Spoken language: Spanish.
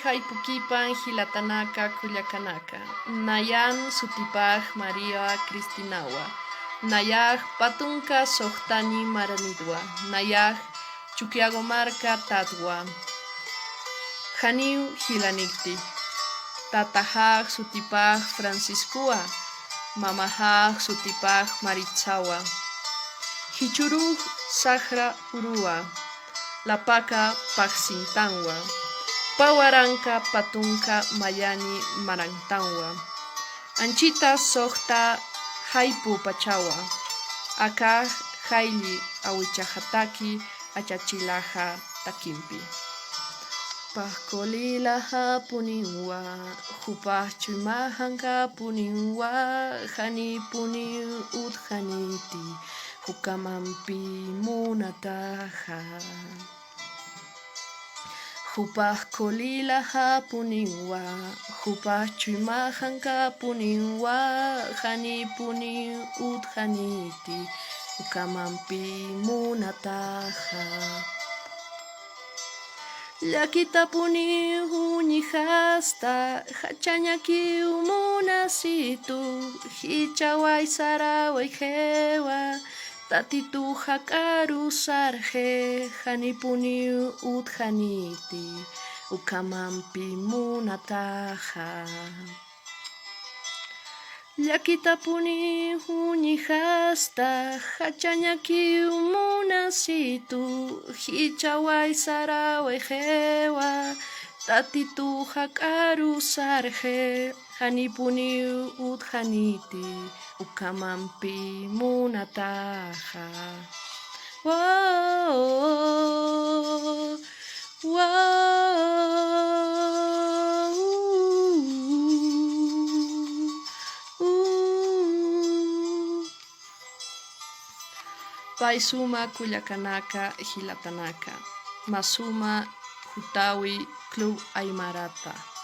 haypukipan hilatanaka kullakanaka. Nayan sutipaj María Cristinawa. Nayaj patunka sohtani maranidwa. Nayaj chuquiagomarca tatwa. Janiu hilanikti. Tatajaj sutipaj Franciscua. Mamajaj sutipaj Maritzawa. Hichuruj Sahra Urua. Lapaka Pajsintanwa. Pawaranka patunka mayani marantanwa. Anchita sohta haipu pachawa. Akaj haili awichahataki achachilaja takimpi. Pajkolilaja puninwa. Jupaj chuimajanka puninwa. Jani puni udjaniti. Hukamampi munataja. Jupaj kolilaja puninwa. Jupaj chuimajanka puninwa. Jani puni udjaniti. Hukamampi munataja. Llakita puni huñijasta. Hachañaki umunasitu. Hichawai sarawai jewa. Tatitu hakaru sarje. Janipuni udjaniti. Ukamampi munataja. Llakita puni huñijasta. Hachañaki umunasitu. Hichawai sarawai jewa. Tatitu hakaru sarje. Janipuni udjaniti. Ukamampi munataja. Wow, wow, Paisuma kullakanaka hilatanaka. Masuma Hutawi Club Aymarata.